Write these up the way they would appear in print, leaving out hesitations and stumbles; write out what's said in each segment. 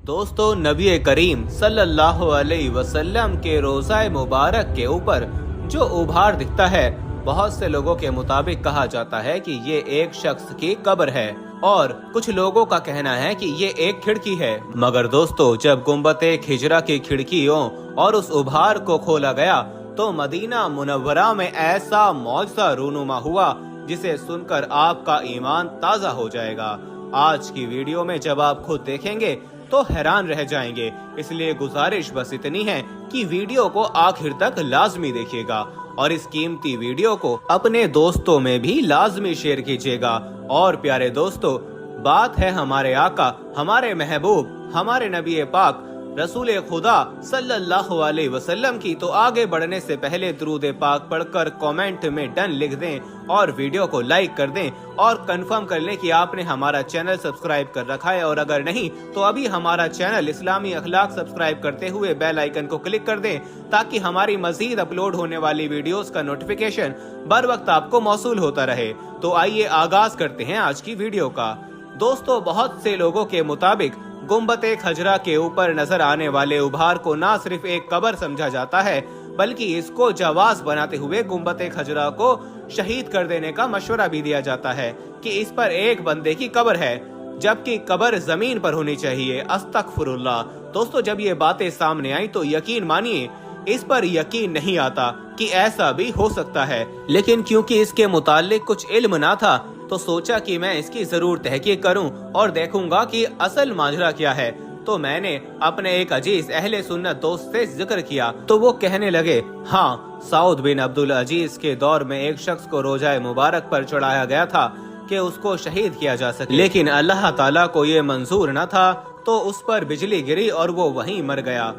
दोस्तों, नबी करीम सल्लल्लाहु अलैहि वसल्लम के रोज़ा मुबारक के ऊपर जो उभार दिखता है, बहुत से लोगों के मुताबिक कहा जाता है कि ये एक शख्स की कब्र है और कुछ लोगों का कहना है कि ये एक खिड़की है। मगर दोस्तों, जब गुंबते खिजरा की खिड़कियों और उस उभार को खोला गया तो मदीना मुनव्वरा में ऐसा मौजज़ा रूनुमा हुआ जिसे सुनकर आपका ईमान ताज़ा हो जाएगा। आज की वीडियो में जब आप खुद देखेंगे तो हैरान रह जाएंगे। इसलिए गुजारिश बस इतनी है कि वीडियो को आखिर तक लाजमी देखिएगा और इस कीमती वीडियो को अपने दोस्तों में भी लाजमी शेयर कीजिएगा। और प्यारे दोस्तों, बात है हमारे आका, हमारे महबूब, हमारे नबी पाक रसूल खुदा सल्लल्लाहु अलैहि वसल्लम की, तो आगे बढ़ने से पहले दुरूद पाक पढ़कर कमेंट में डन लिख दें और वीडियो को लाइक कर दें और कंफर्म कर लें कि आपने हमारा चैनल सब्सक्राइब कर रखा है, और अगर नहीं तो अभी हमारा चैनल इस्लामी अखलाक सब्सक्राइब करते हुए बेल आइकन को क्लिक कर दें ताकि हमारी मजीद अपलोड होने वाली वीडियोस का नोटिफिकेशन बर वक्त आपको मौसूल होता रहे। तो आइए आगाज करते हैं आज की वीडियो का। दोस्तों, बहुत से लोगों के मुताबिक गुंबते खजरा के ऊपर नजर आने वाले उभार को ना सिर्फ एक कब्र समझा जाता है, बल्कि इसको जवाज बनाते हुए गुंबते खजरा को शहीद कर देने का मशवरा भी दिया जाता है कि इस पर एक बंदे की कब्र है, जबकि कब्र जमीन पर होनी चाहिए। अस्तगफिरुल्लाह। दोस्तों, जब ये बातें सामने आई तो यकीन मानिए इस पर यकीन नहीं आता कि ऐसा भी हो सकता है, लेकिन क्योंकि इसके मुताल्लिक कुछ इल्म ना था तो सोचा कि मैं इसकी जरूर तहकीक करूं और देखूंगा कि असल माजरा क्या है। तो मैंने अपने एक अजीज अहले सुन्नत दोस्त से जिक्र किया तो वो कहने लगे, हाँ, सऊद बिन अब्दुल अजीज के दौर में एक शख्स को रोजा मुबारक पर चढ़ाया गया था कि उसको शहीद किया जा सके, लेकिन अल्लाह ताला को ये मंजूर न था तो उस पर बिजली गिरी और वो वहीं मर गया,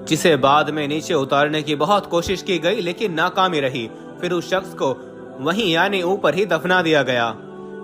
जिसे बाद में नीचे उतारने की बहुत कोशिश की गई लेकिन नाकामी रही। फिर उस शख्स को वहीं यानी ऊपर ही दफना दिया गया।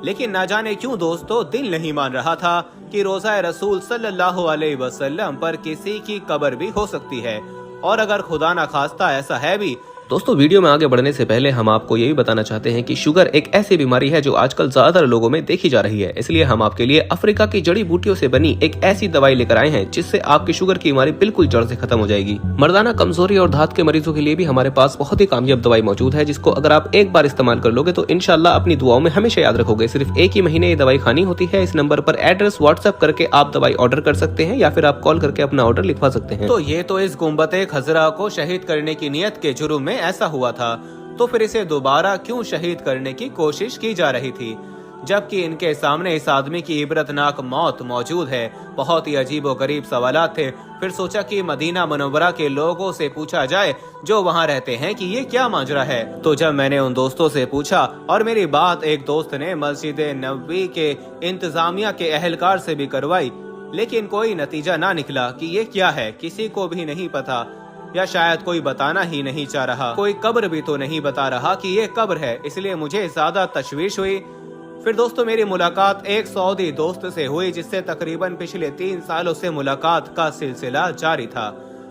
लेकिन ना जाने क्यों दोस्तों, दिल नहीं मान रहा था कि रोज़ा रसूल सल्लल्लाहु अलैहि वसल्लम पर किसी की कब्र भी हो सकती है, और अगर खुदा ना खास्ता ऐसा है भी। दोस्तों, वीडियो में आगे बढ़ने से पहले हम आपको यही बताना चाहते हैं कि शुगर एक ऐसी बीमारी है जो आजकल ज्यादातर लोगों में देखी जा रही है। इसलिए हम आपके लिए अफ्रीका की जड़ी बूटियों से बनी एक ऐसी दवाई लेकर आए हैं जिससे आपकी शुगर की बीमारी बिल्कुल जड़ से खत्म हो जाएगी। मर्दाना कमजोरी और धात के मरीजों के लिए भी हमारे पास बहुत ही कामयाब दवाई मौजूद है, जिसको अगर आप एक बार इस्तेमाल कर लोगे तो इंशाल्लाह अपनी दुआओं में हमेशा याद रखोगे। सिर्फ एक ही महीने ये दवाई खानी होती है। इस नंबर पर एड्रेस व्हाट्सएप करके आप दवाई ऑर्डर कर सकते हैं या फिर आप कॉल करके अपना ऑर्डर लिखवा सकते हैं। तो ये तो इस गुंबते खजरा को शहीद करने की नियत के जुर्म में ऐसा हुआ था, तो फिर इसे दोबारा क्यों शहीद करने की कोशिश की जा रही थी, जबकि इनके सामने इस आदमी की इबरतनाक मौत मौजूद है। बहुत ही अजीबो गरीब सवालात थे। फिर सोचा कि मदीना मुनव्वरा के लोगों से पूछा जाए जो वहां रहते हैं कि ये क्या माजरा है। तो जब मैंने उन दोस्तों से पूछा और मेरी बात एक दोस्त ने मस्जिद नबवी के इंतजामिया के अहलकार से भी करवाई, लेकिन कोई नतीजा ना निकला कि ये क्या है। किसी को भी नहीं पता, या शायद कोई बताना ही नहीं चाह रहा। कोई कब्र भी तो नहीं बता रहा कि ये कब्र है, इसलिए मुझे ज्यादा तशवीश हुई। फिर दोस्तों, मेरी मुलाकात एक सऊदी दोस्त से हुई जिससे तकरीबन पिछले 3 सालों से मुलाकात का सिलसिला जारी था।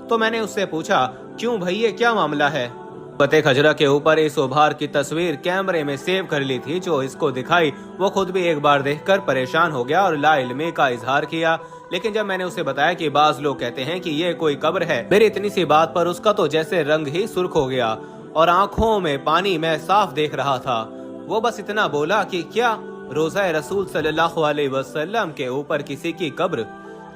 तो मैंने उससे पूछा, क्यों भाई, ये क्या मामला है। गुंबते खजरा के ऊपर इस उभार की तस्वीर कैमरे में सेव कर ली थी। जो इसको दिखाई वो खुद भी एक बार देखकर परेशान हो गया और लाइल्मी का इजहार किया। लेकिन जब मैंने उसे बताया कि बाज लोग कहते हैं कि ये कोई कब्र है, मेरी इतनी सी बात पर उसका तो जैसे रंग ही सुर्ख हो गया और आंखों में पानी मैं साफ देख रहा था। वो बस इतना बोला कि क्या रोज़ा रसूल सल्लल्लाहु अलैहि वसल्लम के ऊपर किसी की कब्र,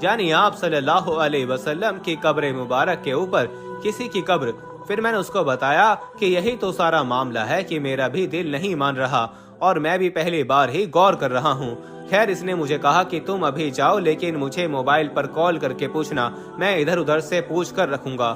यानी आप सल्लल्लाहु अलैहि वसल्लम की कब्र मुबारक के ऊपर किसी की कब्र। फिर मैंने उसको बताया कि यही तो सारा मामला है कि मेरा भी दिल नहीं मान रहा और मैं भी पहली बार ही गौर कर रहा हूँ। खैर, इसने मुझे कहा कि तुम अभी जाओ, लेकिन मुझे मोबाइल पर कॉल करके पूछना, मैं इधर उधर से पूछ कर रखूंगा।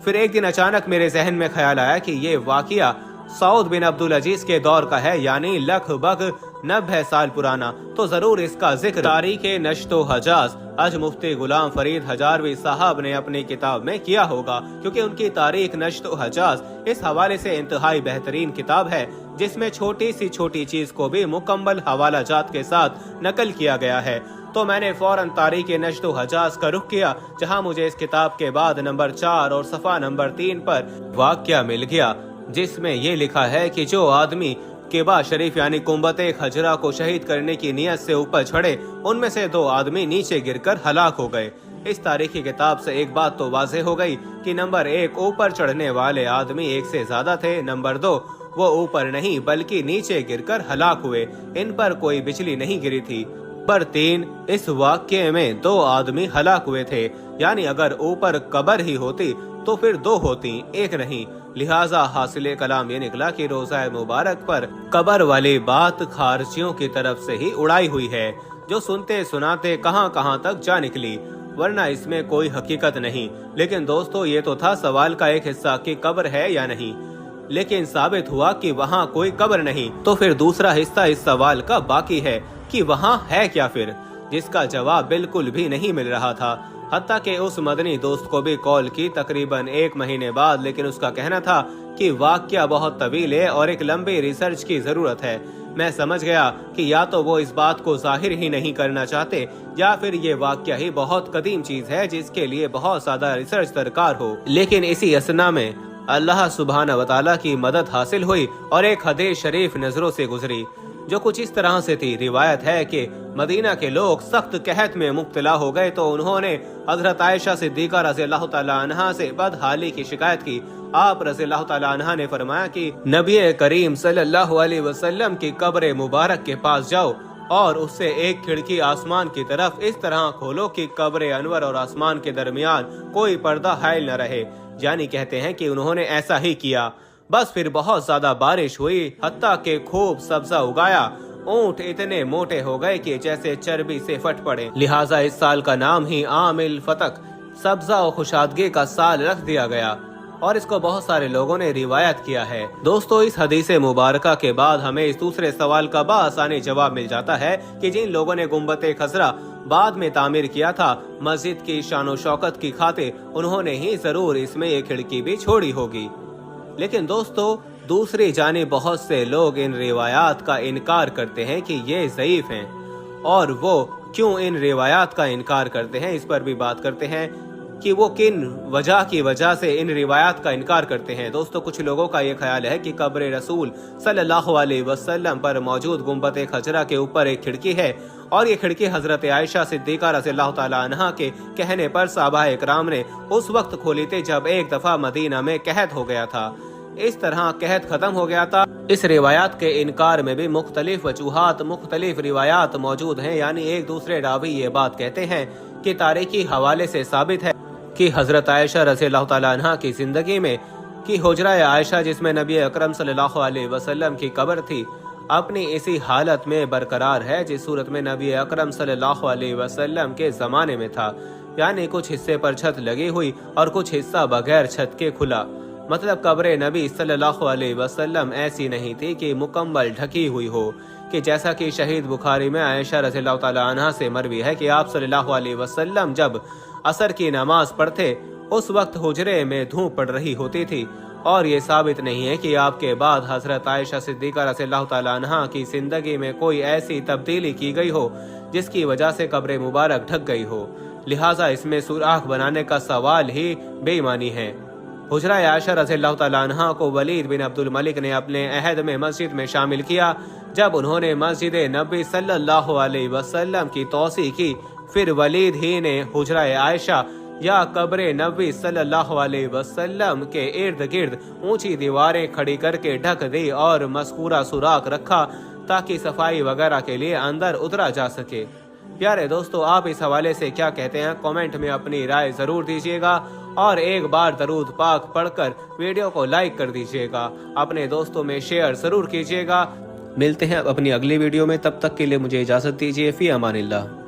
फिर एक दिन अचानक मेरे जहन में ख्याल आया कि ये वाकया सऊद बिन अब्दुल अजीज के दौर का है, यानी लगभग 90 साल पुराना। तो जरूर इसका जिक्र तारीखे नश्तो हजाज आज मुफ्ती गुलाम फरीद हजारवी साहब ने अपनी किताब में किया होगा, क्योंकि उनकी तारीख नश्तो हजाज इस हवाले से इंतहाई बेहतरीन किताब है, जिसमें छोटी सी छोटी चीज को भी मुकम्मल हवाला जात के साथ नकल किया गया है। तो मैंने फौरन तारीखे नश्तो हजाज का रुख किया, जहां मुझे इस किताब के बाद नंबर 4 और सफा नंबर 3 पर वाक्या मिल गया, जिसमें ये लिखा है कि जो आदमी केबा शरीफ यानी गुंबते खजरा को शहीद करने की नियत से ऊपर चढ़े, उनमें से 2 आदमी नीचे गिरकर हलाक हो गए। इस तारीखी किताब से एक बात तो वाज़ेह हो गई कि नंबर 1, ऊपर चढ़ने वाले आदमी एक से ज्यादा थे। नंबर 2, वो ऊपर नहीं बल्कि नीचे गिरकर हलाक हुए, इन पर कोई बिजली नहीं गिरी थी। नंबर 3, इस वाक्य में 2 आदमी हलाक हुए थे, यानी अगर ऊपर कब्र ही होती तो फिर 2 होती, 1 नहीं। लिहाजा हासिल कलाम ये निकला कि रोज़ा मुबारक पर कब्र वाली बात खारजियों की तरफ से ही उड़ाई हुई है, जो सुनते सुनाते कहां कहां तक जा निकली, वरना इसमें कोई हकीकत नहीं। लेकिन दोस्तों, ये तो था सवाल का एक हिस्सा कि कब्र है या नहीं, लेकिन साबित हुआ कि वहाँ कोई कब्र नहीं। तो फिर दूसरा हिस्सा इस सवाल का बाकी है कि वहाँ है क्या फिर, जिसका जवाब बिल्कुल भी नहीं मिल रहा था। हत्ता कि उस मदनी दोस्त को भी कॉल की तकरीबन 1 महीने बाद, लेकिन उसका कहना था कि वाकया बहुत तवील है और एक लंबी रिसर्च की जरूरत है। मैं समझ गया कि या तो वो इस बात को जाहिर ही नहीं करना चाहते, या फिर ये वाकया ही बहुत कदीम चीज है जिसके लिए बहुत ज्यादा रिसर्च दरकार हो। लेकिन इसी असना में अल्लाह सुब्हानहू व तआला की मदद हासिल हुई और एक हदीस शरीफ नजरों से गुजरी, जो कुछ इस तरह से थी। रिवायत है कि मदीना के लोग सख्त कहत में मुब्तला हो गए तो उन्होंने हजरत आयशा सिद्दीका रज़ियल्लाहु तआला अन्हा से बदहाली की शिकायत की। आप रज़ियल्लाहु तआला अन्हा ने फरमाया कि नबी करीम सल्लल्लाहु अलैहि वसल्लम की कब्र मुबारक के पास जाओ और उससे एक खिड़की आसमान की तरफ इस तरह खोलो कि कब्र अनवर और आसमान के दरमियान कोई पर्दा हाइल न रहे। यानी कहते हैं कि उन्होंने ऐसा ही किया। बस फिर बहुत ज्यादा बारिश हुई, हत्ता के खूब सब्जा उगाया। ऊंट इतने मोटे हो गए कि जैसे चर्बी से फट पड़े। लिहाजा इस साल का नाम ही आमिल फतक, सब्जा और खुशादगी का साल रख दिया गया, और इसको बहुत सारे लोगों ने रिवायत किया है। दोस्तों, इस हदीस मुबारका के बाद हमें इस दूसरे सवाल का बआसानी जवाब मिल जाता है कि जिन लोगों ने गुम्बद खसरा बाद में तामीर किया था मस्जिद की शानो शौकत की खातिर, उन्होंने ही जरूर इसमें एक खिड़की भी छोड़ी होगी। लेकिन दोस्तों, दूसरी जानिब बहुत से लोग इन रिवायात का इनकार करते हैं कि ये ज़ईफ हैं, और वो क्यों इन रिवायात का इनकार करते हैं, इस पर भी बात करते हैं कि वो किन वजह से इन रिवायात का इनकार करते हैं। दोस्तों, कुछ लोगों का ये ख्याल है कि कब्र रसूल सल्लल्लाहु अलैहि वसल्लम पर मौजूद गुम्बद खजरा के ऊपर एक खिड़की है, और ये खिड़की हजरत आयशा सिद्दीका रज़ियल्लाहु तआला अन्हा के कहने पर सहाबा इकराम ने उस वक्त खोली थी जब एक दफा मदीना में कहत हो गया था। इस तरह कहत खत्म हो गया था। इस रिवायात के इनकार में भी मुख्तलिफ वजूहात, मुख्तलिफ रिवायात मौजूद हैं। यानी एक दूसरे रावी ये बात कहते हैं कि तारीखी हवाले से साबित है कि हजरत आयशा रज़ियल्लाहु तआला अन्हा की जिंदगी में कि हुजरा आयशा, जिसमें नबी अकरम सल्लल्लाहु अलैहि वसल्लम की कब्र थी, अपनी इसी हालत में बरकरार है जिस सूरत में नबी अकरम सल्लल्लाहु अलैहि वसल्लम के ज़माने में था। यानी कुछ हिस्से पर छत लगी हुई और कुछ हिस्सा बगैर छत के खुला। मतलब कब्र नबी सल्लल्लाहु अलैहि वसल्लम ऐसी नहीं थी कि मुकम्मल ढकी हुई हो, कि जैसा कि शहीद बुखारी में आयशा रज़ियल्लाहु तआला अन्हा से मरवी है कि आप सल्लल्लाहु अलैहि वसल्लम जब असर की नमाज पढ़ते उस वक्त हुजरे में धूप पड़ रही होती थी। और ये साबित नहीं है कि आपके बाद हजरत आयशा सिद्दीका रज़ियल्लाहु तआला अन्हा की जिंदगी में कोई ऐसी तब्दीली की गई हो जिसकी वजह से कब्र मुबारक ढक गई हो। लिहाजा इसमें सुराख बनाने का सवाल ही बेईमानी है। हुजरा आयशा रज़ियल्लाहु तआला अन्हा को वलीद बिन अब्दुल मलिक ने अपने अहद में मस्जिद में शामिल किया जब उन्होंने मस्जिद नबी सल्लल्लाहु अलैहि वसल्लम की तौसी की। फिर वलीद ही ने हुजरा आयशा या कब्र नबी सल्लल्लाहु अलैहि वसल्लम के इर्द गिर्द ऊंची दीवारें खड़ी करके ढक दी और मस्कूरा सुराख रखा ताकि सफाई वगैरह के लिए अंदर उतरा जा सके। प्यारे दोस्तों, आप इस हवाले से क्या कहते हैं, कमेंट में अपनी राय जरूर दीजिएगा और एक बार दरूद पाक पढ़कर वीडियो को लाइक कर दीजिएगा। अपने दोस्तों में शेयर जरूर कीजिएगा। मिलते हैं अपनी अगली वीडियो में, तब तक के लिए मुझे इजाजत दीजिए। फी अमानिल्लाह।